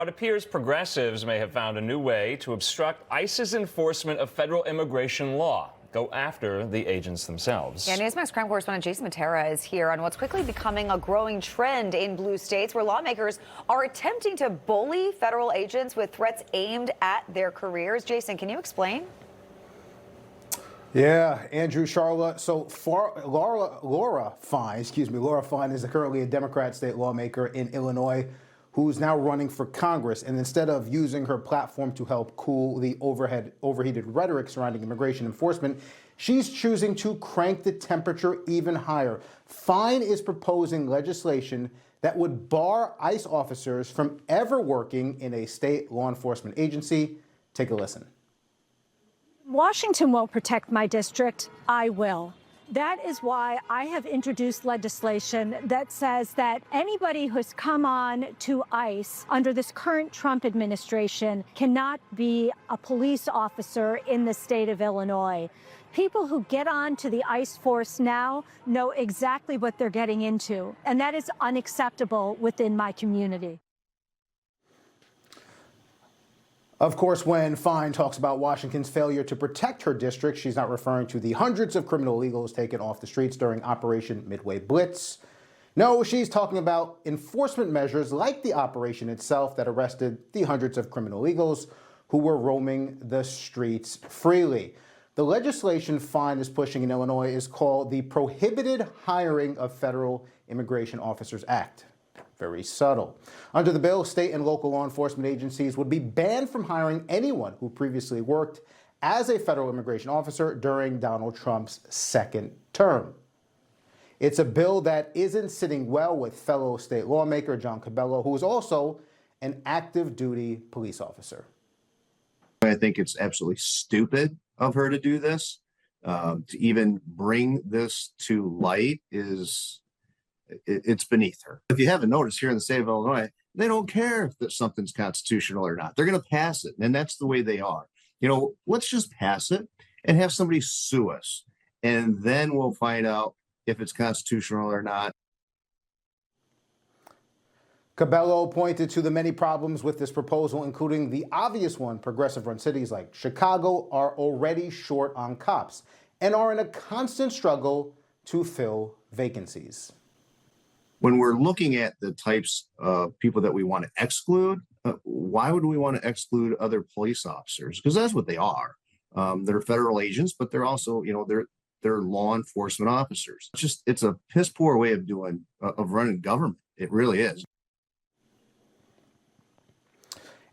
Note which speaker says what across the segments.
Speaker 1: It appears progressives may have found a new way to obstruct ICE's enforcement of federal immigration law. Go after the agents themselves.
Speaker 2: Yeah, Newsmax crime correspondent Jason Mattera is here on what's quickly becoming a growing trend in blue states where lawmakers are attempting to bully federal agents with threats aimed at their careers. Jason, can you explain?
Speaker 3: Yeah, Andrew, Charlotte. So Laura Fine is currently a Democrat state lawmaker in Illinois who's now running for Congress. And instead of using her platform to help cool the overheated rhetoric surrounding immigration enforcement, she's choosing to crank the temperature even higher. Fine is proposing legislation that would bar ICE officers from ever working in a state law enforcement agency. Take a listen.
Speaker 4: Washington won't protect my district. I will. That is why I have introduced legislation that says that anybody who's come on to ICE under this current Trump administration cannot be a police officer in the state of Illinois. People who get on to the ICE force now know exactly what they're getting into, and that is unacceptable within my community.
Speaker 3: Of course, when Fine talks about Washington's failure to protect her district, she's not referring to the hundreds of criminal illegals taken off the streets during Operation Midway Blitz. No, she's talking about enforcement measures like the operation itself that arrested the hundreds of criminal illegals who were roaming the streets freely. The legislation Fine is pushing in Illinois is called the Prohibited Hiring of Federal Immigration Officers Act. Very subtle. Under the bill, state and local law enforcement agencies would be banned from hiring anyone who previously worked as a federal immigration officer during Donald Trump's second term. It's a bill that isn't sitting well with fellow state lawmaker John Cabello, who is also an active duty police officer.
Speaker 5: I think it's absolutely stupid of her to do this. To even bring this to light it's beneath her. If you haven't noticed, here in the state of Illinois, they don't care if something's constitutional or not. They're going to pass it, and that's the way they are. You know, let's just pass it and have somebody sue us, and then we'll find out if it's constitutional or not.
Speaker 3: Cabello pointed to the many problems with this proposal, including the obvious one: progressive-run cities like Chicago are already short on cops and are in a constant struggle to fill vacancies.
Speaker 5: When we're looking at the types of people that we want to exclude, why would we want to exclude other police officers? Because that's what they are. They're federal agents, but they're also, they're law enforcement officers. It's a piss poor way of running government. It really is.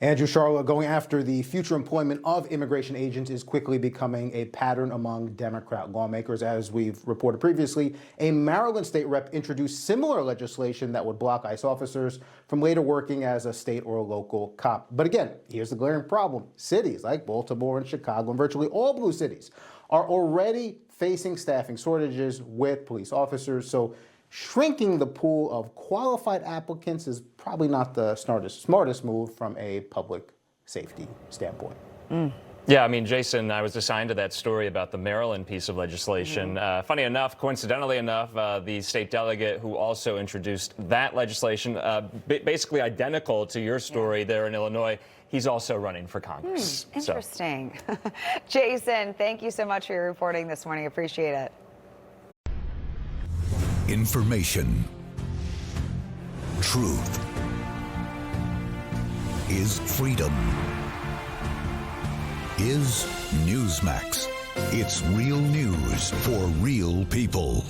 Speaker 3: Andrew, Charlotte, going after the future employment of immigration agents is quickly becoming a pattern among Democrat lawmakers. As we've reported previously, a Maryland state rep introduced similar legislation that would block ICE officers from later working as a state or a local cop. But again, here's the glaring problem. Cities like Baltimore and Chicago and virtually all blue cities are already facing staffing shortages with police officers. So shrinking the pool of qualified applicants is probably not the smartest move from a public safety standpoint.
Speaker 1: Yeah, I mean, Jason, I was assigned to that story about the Maryland piece of legislation. Funny enough, coincidentally enough, the state delegate who also introduced that legislation, basically identical to your story there in Illinois, he's also running for Congress.
Speaker 2: Interesting. So. Jason, thank you so much for your reporting this morning. Appreciate it.
Speaker 6: Information, truth is freedom, is Newsmax. It's real news for real people.